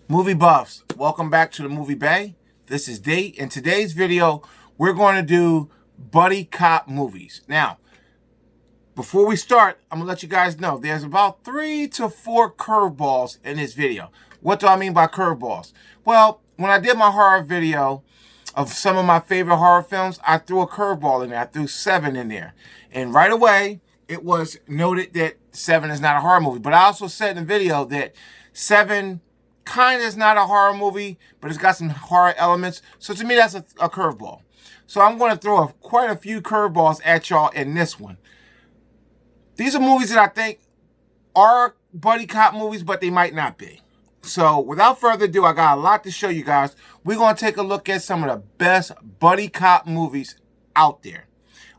Movie buffs, welcome back to the Movie Bay. This is D. In today's video, we're going to do buddy cop movies. Now, before we start, I'm going to let you guys know there's about 3 to 4 curveballs in this video. What do I mean by curveballs? Well, when I did my horror video of some of my favorite horror films, I threw a curveball in there. I threw 7 in there. And right away, it was noted that 7 is not a horror movie. But I also said in the video that 7 kind of is not a horror movie, but it's got some horror elements. So to me, that's a curveball. So I'm going to throw quite a few curveballs at y'all in this one. These are movies that I think are buddy cop movies, but they might not be. So without further ado, I got a lot to show you guys. We're going to take a look at some of the best buddy cop movies out there,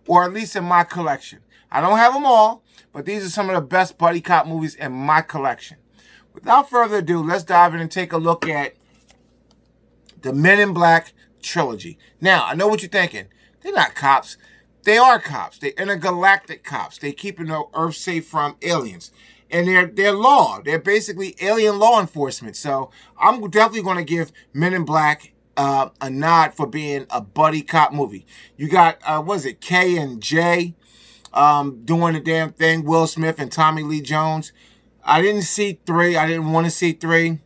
or at least in my collection. I don't have them all, but these are some of the best buddy cop movies in my collection. Without further ado, let's dive in and take a look at the Men in Black trilogy. Now, I know what you're thinking. They're not cops. They are cops. They're intergalactic cops. They're keeping the Earth safe from aliens. And they're law. They're basically alien law enforcement. So I'm definitely going to give Men in Black a nod for being a buddy cop movie. You got, what is it, K and J doing the damn thing. Will Smith and Tommy Lee Jones. I didn't see 3. I didn't want to see 3.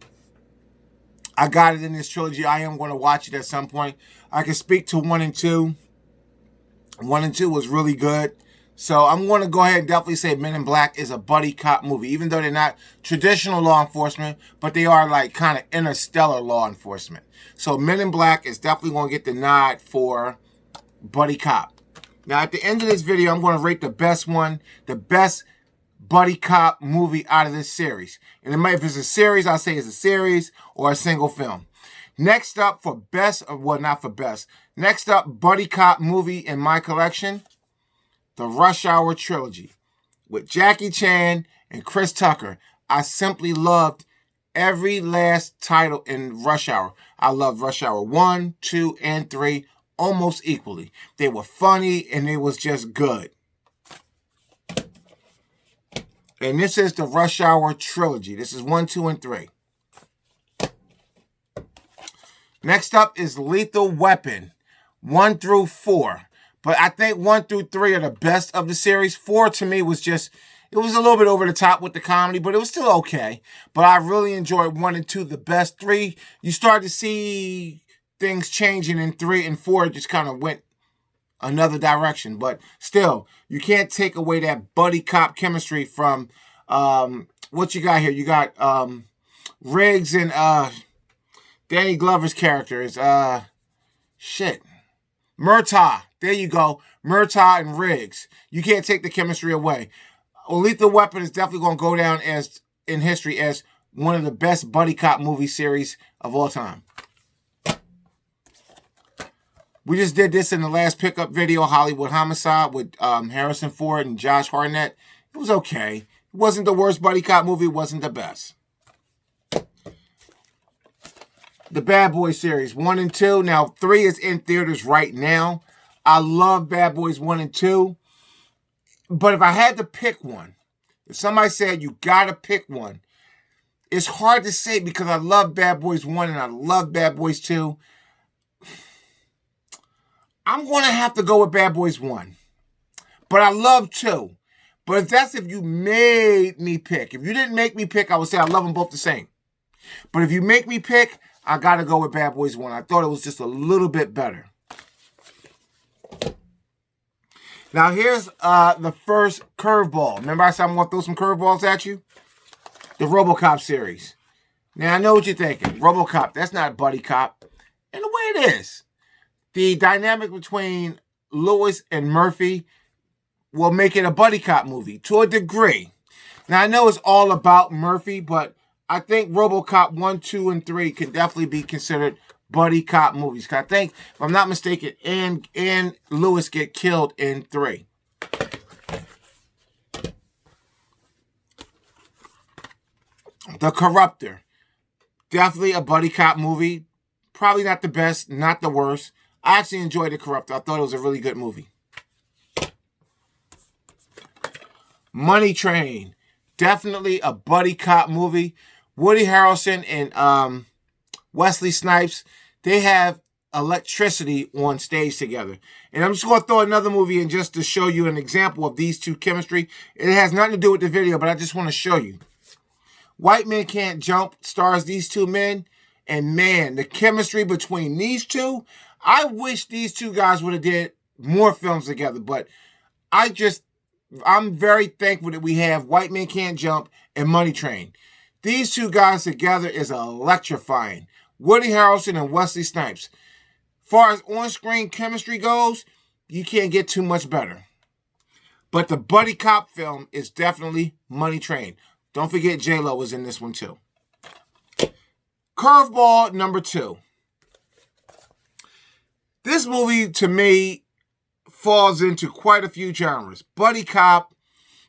I got it in this trilogy. I am going to watch it at some point. I can speak to 1 and 2. 1 and 2 was really good. So I'm going to go ahead and definitely say Men in Black is a buddy cop movie. Even though they're not traditional law enforcement, but they are like kind of interstellar law enforcement. So Men in Black is definitely going to get the nod for buddy cop. Now at the end of this video, I'm going to rate the best one, the best buddy cop movie out of this series. And if it's a series, I'll say it's a series or a single film. Next up for best, well, not for best. Next up, buddy cop movie in my collection, the Rush Hour trilogy with Jackie Chan and Chris Tucker. I simply loved every last title in Rush Hour. I loved Rush Hour 1, 2, and 3 almost equally. They were funny and they was just good. And this is the Rush Hour trilogy. This is 1, 2, and 3. Next up is Lethal Weapon, 1 through 4. But I think 1 through 3 are the best of the series. 4 to me was just, it was a little bit over the top with the comedy, but it was still okay. But I really enjoyed 1 and 2 the best. 3, you start to see things changing in 3 and 4. It just kind of went another direction, but still, you can't take away that buddy cop chemistry from what you got here. You got Riggs and Danny Glover's character is Murtaugh. There you go, Murtaugh and Riggs. You can't take the chemistry away. Lethal Weapon is definitely going to go down as in history as one of the best buddy cop movie series of all time. We just did this in the last pickup video, Hollywood Homicide, with Harrison Ford and Josh Hartnett. It was okay. It wasn't the worst buddy cop movie. It wasn't the best. The Bad Boys series, 1 and 2. Now, 3 is in theaters right now. I love Bad Boys 1 and 2. But if I had to pick one, if somebody said you got to pick one, it's hard to say because I love Bad Boys 1 and I love Bad Boys 2. I'm going to have to go with Bad Boys 1. But I love 2. But if you made me pick. If you didn't make me pick, I would say I love them both the same. But if you make me pick, I got to go with Bad Boys 1. I thought it was just a little bit better. Now here's the first curveball. Remember I said I'm going to throw some curveballs at you? The RoboCop series. Now I know what you're thinking. RoboCop, that's not buddy cop. And the way it is. The dynamic between Lewis and Murphy will make it a buddy cop movie to a degree. Now, I know it's all about Murphy, but I think RoboCop 1, 2, and 3 can definitely be considered buddy cop movies. Because I think, if I'm not mistaken, and Lewis get killed in 3. The Corruptor. Definitely a buddy cop movie. Probably not the best, not the worst. I actually enjoyed The Corruptor. I thought it was a really good movie. Money Train. Definitely a buddy cop movie. Woody Harrelson and Wesley Snipes, they have electricity on stage together. And I'm just going to throw another movie in just to show you an example of these two chemistry. It has nothing to do with the video, but I just want to show you. White Men Can't Jump stars these two men. And man, the chemistry between these two, I wish these two guys would have did more films together. But I'm very thankful that we have White Men Can't Jump and Money Train. These two guys together is electrifying. Woody Harrelson and Wesley Snipes. As far as on-screen chemistry goes, you can't get too much better. But the buddy cop film is definitely Money Train. Don't forget J-Lo was in this one too. Curveball number 2. This movie, to me, falls into quite a few genres. Buddy cop.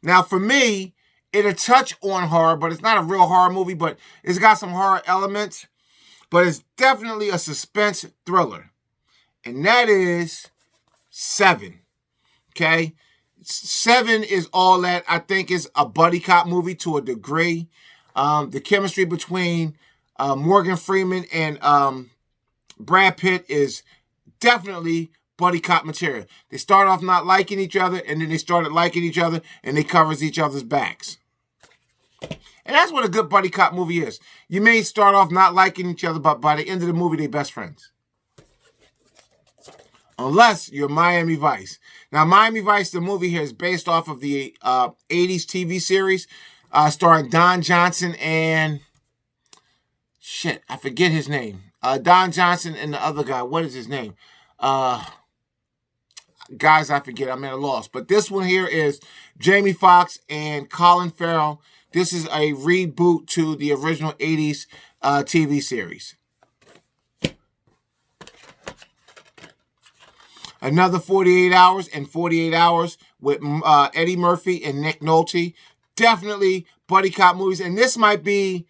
Now, for me, it'll touch on horror, but it's not a real horror movie, but it's got some horror elements. But it's definitely a suspense thriller. And that is Seven. Okay? Seven is all that I think is a buddy cop movie to a degree. The chemistry between Morgan Freeman and Brad Pitt is definitely buddy cop material. They start off not liking each other, and then they started liking each other, and they covers each other's backs. And that's what a good buddy cop movie is. You may start off not liking each other, but by the end of the movie, they're best friends. Unless you're Miami Vice. Now, Miami Vice, the movie here, is based off of the 80s TV series starring Don Johnson and... Shit, I forget his name. Don Johnson and the other guy. What is his name? Guys, I forget. I'm at a loss. But this one here is Jamie Foxx and Colin Farrell. This is a reboot to the original 80s TV series. Another 48 Hours and 48 Hours with Eddie Murphy and Nick Nolte. Definitely buddy cop movies. And this might be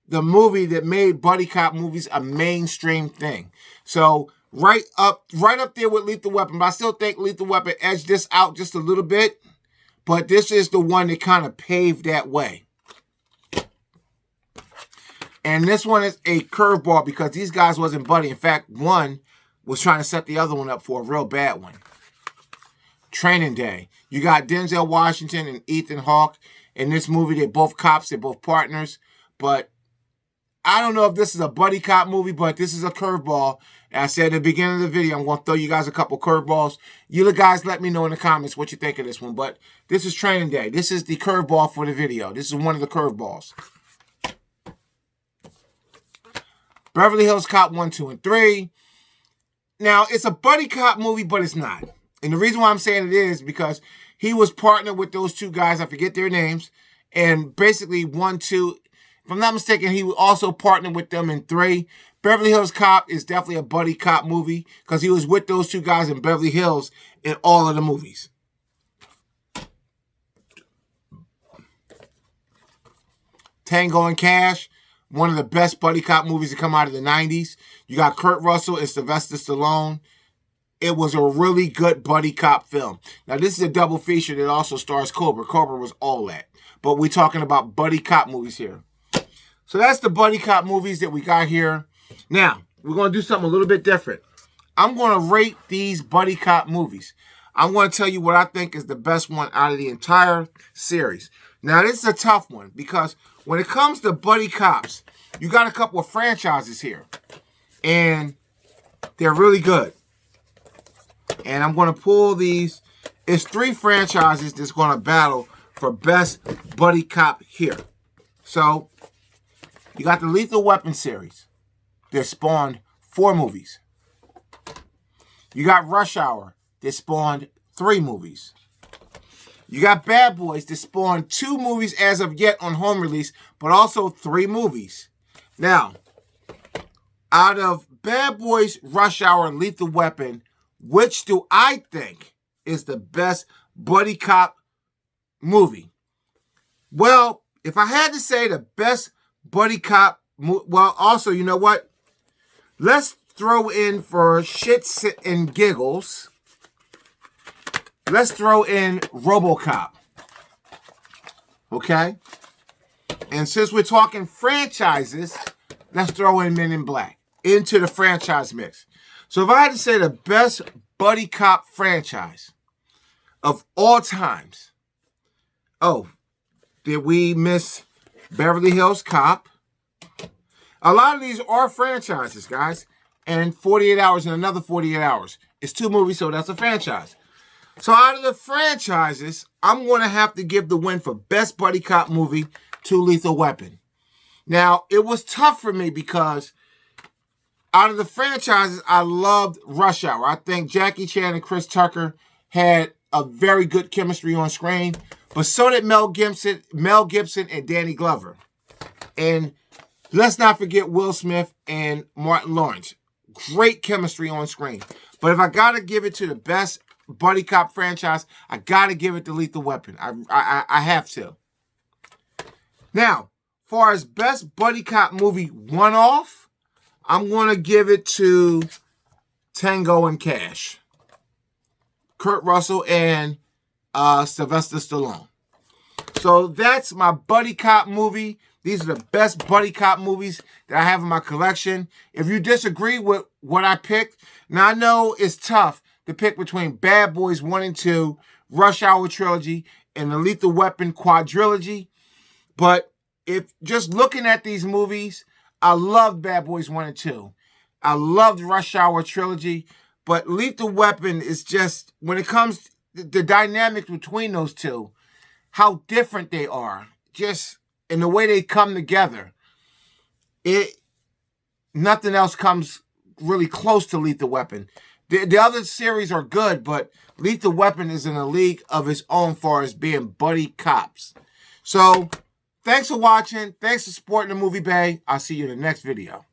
the movie that made buddy cop movies a mainstream thing. So right up there with Lethal Weapon. But I still think Lethal Weapon edged this out just a little bit. But this is the one that kind of paved that way. And this one is a curveball because these guys wasn't buddy. In fact, one was trying to set the other one up for a real bad one. Training Day. You got Denzel Washington and Ethan Hawke in this movie. They're both cops. They're both partners. But I don't know if this is a buddy cop movie, but this is a curveball. And I said at the beginning of the video, I'm going to throw you guys a couple curveballs. You guys let me know in the comments what you think of this one. But this is Training Day. This is the curveball for the video. This is one of the curveballs. Beverly Hills Cop 1, 2, and 3. Now, it's a buddy cop movie, but it's not. And the reason why I'm saying it is because he was partnered with those two guys. I forget their names. And basically 1, 2... If I'm not mistaken, he also partnered with them in 3. Beverly Hills Cop is definitely a buddy cop movie because he was with those two guys in Beverly Hills in all of the movies. Tango and Cash, one of the best buddy cop movies to come out of the 90s. You got Kurt Russell and Sylvester Stallone. It was a really good buddy cop film. Now, this is a double feature that also stars Cobra. Cobra was all that. But we're talking about buddy cop movies here. So that's the buddy cop movies that we got here. Now, we're going to do something a little bit different. I'm going to rate these buddy cop movies. I'm going to tell you what I think is the best one out of the entire series. Now, this is a tough one because when it comes to buddy cops, you got a couple of franchises here. And they're really good. And I'm going to pull these. It's 3 franchises that's going to battle for best buddy cop here. So, you got the Lethal Weapon series that spawned 4 movies. You got Rush Hour that spawned 3 movies. You got Bad Boys that spawned 2 movies as of yet on home release, but also 3 movies. Now, out of Bad Boys, Rush Hour, and Lethal Weapon, which do I think is the best buddy cop movie? Well, if I had to say the best buddy cop, well, also, you know what? Let's throw in for shits and giggles. Let's throw in RoboCop. Okay? And since we're talking franchises, let's throw in Men in Black. into the franchise mix. So if I had to say the best buddy cop franchise of all times, oh, did we miss Beverly Hills Cop? A lot of these are franchises, guys. And 48 Hours and another 48 Hours. It's 2 movies, so that's a franchise. So out of the franchises, I'm going to have to give the win for best buddy cop movie to Lethal Weapon. Now, it was tough for me because out of the franchises, I loved Rush Hour. I think Jackie Chan and Chris Tucker had a very good chemistry on screen, but so did Mel Gibson and Danny Glover. And let's not forget Will Smith and Martin Lawrence. Great chemistry on screen. But if I got to give it to the best buddy cop franchise, I got to give it to Lethal Weapon. I have to. Now, far as best buddy cop movie one-off, I'm going to give it to Tango and Cash. Kurt Russell and Sylvester Stallone. So that's my buddy cop movie. These are the best buddy cop movies that I have in my collection. If you disagree with what I picked, now I know it's tough to pick between Bad Boys 1 and 2, Rush Hour Trilogy, and the Lethal Weapon Quadrilogy. But if just looking at these movies, I loved Bad Boys 1 and 2. I loved Rush Hour Trilogy. But Lethal Weapon is just, when it comes to the dynamics between those two, how different they are. Just in the way they come together. Nothing else comes really close to Lethal Weapon. The other series are good, but Lethal Weapon is in a league of its own far as being buddy cops. So, thanks for watching. Thanks for supporting the Movie Bay. I'll see you in the next video.